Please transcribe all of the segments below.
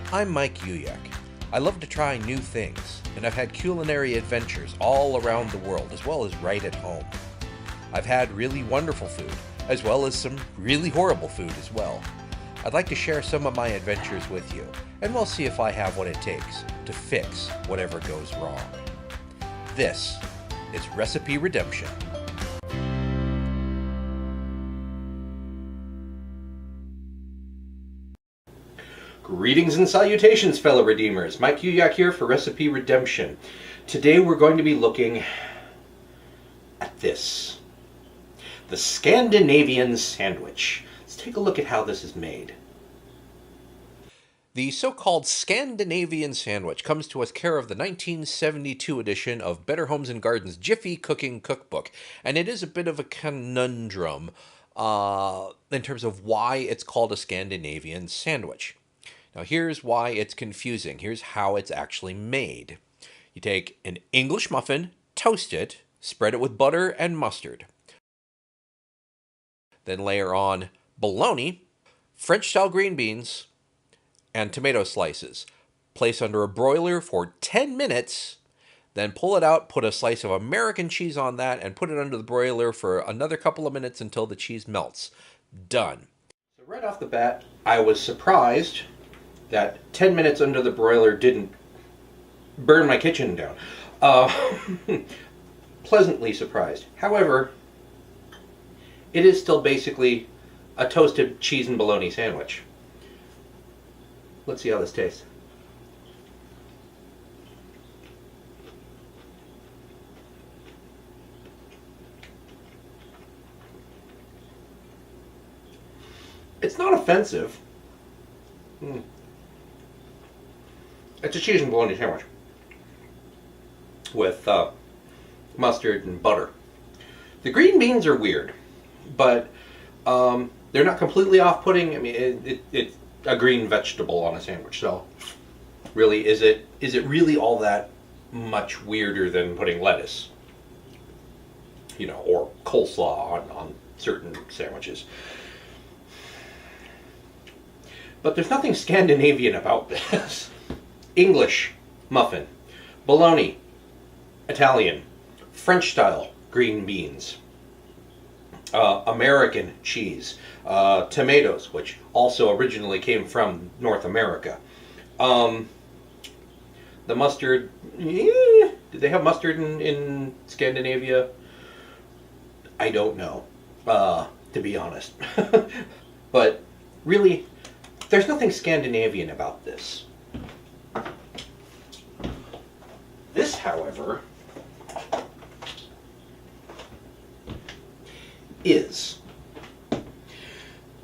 I'm Mike Uyak. I love to try new things, and I've had culinary adventures all around the world, as well as right at home. I've had really wonderful food, as well as some really horrible food as well. I'd like to share some of my adventures with you, and we'll see if I have what it takes to fix whatever goes wrong. This is Recipe Redemption. Greetings and salutations, fellow Redeemers. Mike Uyak here for Recipe Redemption. Today we're going to be looking at this. The Scandinavian sandwich. Let's take a look at how this is made. The so-called Scandinavian sandwich comes to us care of the 1972 edition of Better Homes and Gardens Jiffy Cooking Cookbook. And it is a bit of a conundrum in terms of why it's called a Scandinavian sandwich. Now here's why it's confusing. Here's how it's actually made. You take an English muffin, toast it, spread it with butter and mustard. Then layer on bologna, French-style green beans, and tomato slices. Place under a broiler for 10 minutes, then pull it out, put a slice of American cheese on that, and put it under the broiler for another couple of minutes until the cheese melts. Done. So right off the bat, I was surprised that 10 minutes under the broiler didn't burn my kitchen down. Pleasantly surprised. However, it is still basically a toasted cheese and bologna sandwich. Let's see how this tastes. It's not offensive. It's a cheese and bologna sandwich with mustard and butter. The green beans are weird, but they're not completely off-putting. I mean, it's a green vegetable on a sandwich, so really, is it really all that much weirder than putting lettuce, or coleslaw on certain sandwiches? But there's nothing Scandinavian about this. English muffin, bologna, Italian, French style green beans, American cheese, tomatoes, which also originally came from North America. The mustard, did they have mustard in Scandinavia? I don't know, to be honest. But really, there's nothing Scandinavian about this. This, however, is.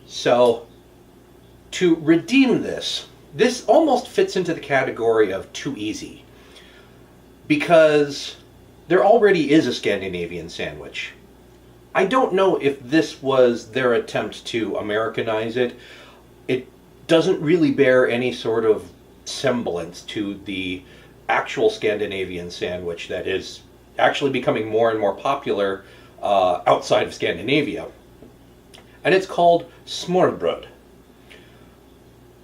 So, to redeem this almost fits into the category of too easy, because there already is a Scandinavian sandwich. I don't know if this was their attempt to Americanize it. It doesn't really bear any sort of semblance to the actual Scandinavian sandwich that is actually becoming more and more popular outside of Scandinavia. And it's called SMØRREBRØD.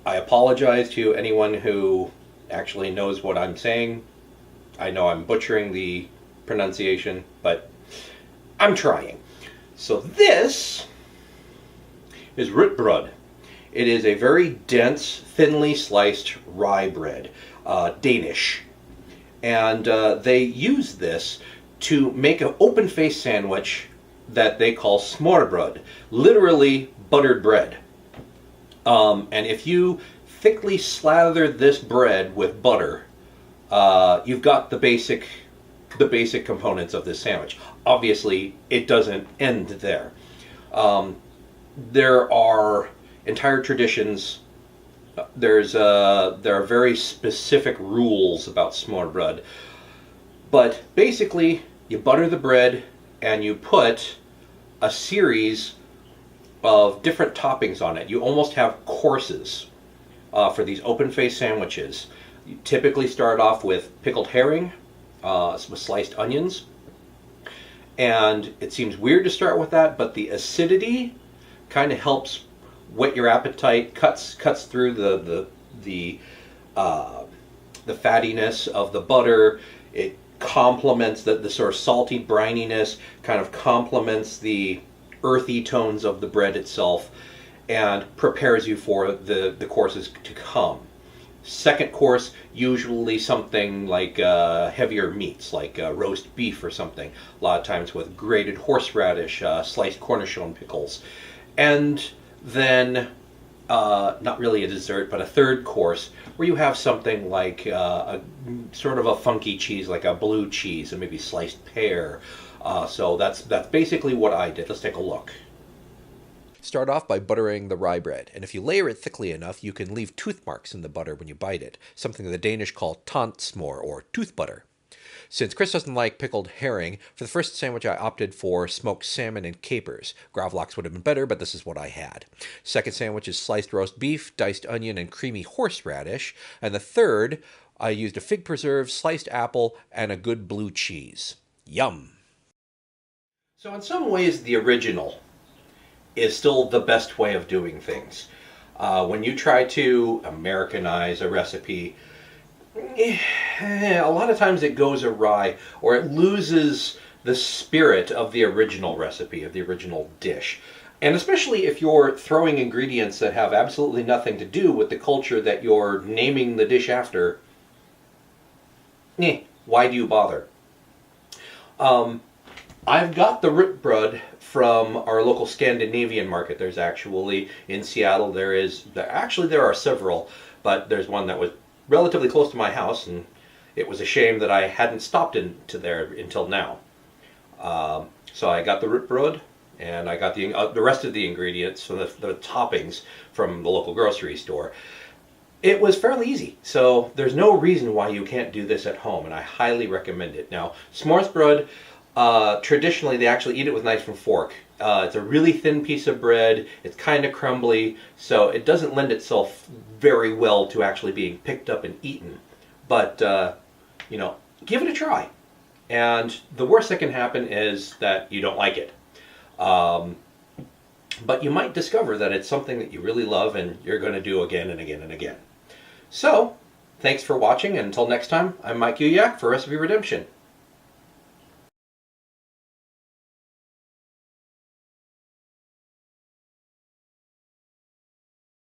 I apologize to anyone who actually knows what I'm saying. I know I'm butchering the pronunciation, but I'm trying. So this is REAL. It is a very dense, thinly sliced rye bread, Danish. And they use this to make an open-faced sandwich that they call smørrebrød, literally buttered bread. And if you thickly slather this bread with butter, you've got the basic components of this sandwich. Obviously, it doesn't end there. There are entire traditions. There are very specific rules about smørrebrød, but basically you butter the bread and you put a series of different toppings on it. You almost have courses for these open-faced sandwiches. You typically start off with pickled herring, with sliced onions, and it seems weird to start with that, but the acidity kind of helps whet your appetite, cuts through the the fattiness of the butter. It complements the sort of salty brininess, kind of complements the earthy tones of the bread itself, and prepares you for the courses to come. Second course, usually something like heavier meats, like roast beef or something. A lot of times with grated horseradish, sliced cornichon pickles. And then, not really a dessert, but a third course where you have something like a sort of a funky cheese, like a blue cheese, and maybe sliced pear. So that's basically what I did. Let's take a look. Start off by buttering the rye bread, and if you layer it thickly enough, you can leave tooth marks in the butter when you bite it, something the Danish call tandsmør, or tooth butter. Since Chris doesn't like pickled herring, for the first sandwich I opted for smoked salmon and capers. Gravlax would have been better, but this is what I had. Second sandwich is sliced roast beef, diced onion, and creamy horseradish. And the third, I used a fig preserve, sliced apple, and a good blue cheese. Yum! So in some ways, the original is still the best way of doing things. When you try to Americanize a recipe, a lot of times it goes awry, or it loses the spirit of the original recipe, of the original dish. And especially if you're throwing ingredients that have absolutely nothing to do with the culture that you're naming the dish after, why do you bother? I've got the REAL from our local Scandinavian market. There's actually, in Seattle, there are several, but there's one that was relatively close to my house, and it was a shame that I hadn't stopped into there until now. So I got the REAL, and I got the rest of the ingredients, so the toppings from the local grocery store. It was fairly easy, so there's no reason why you can't do this at home, and I highly recommend it. Now, SMØRREBRØD, traditionally they actually eat it with knife and fork. It's a really thin piece of bread, it's kind of crumbly, so it doesn't lend itself very well to actually being picked up and eaten. But, give it a try. And the worst that can happen is that you don't like it. But you might discover that it's something that you really love and you're going to do again and again and again. So, thanks for watching, and until next time, I'm Mike Uyak for Recipe Redemption.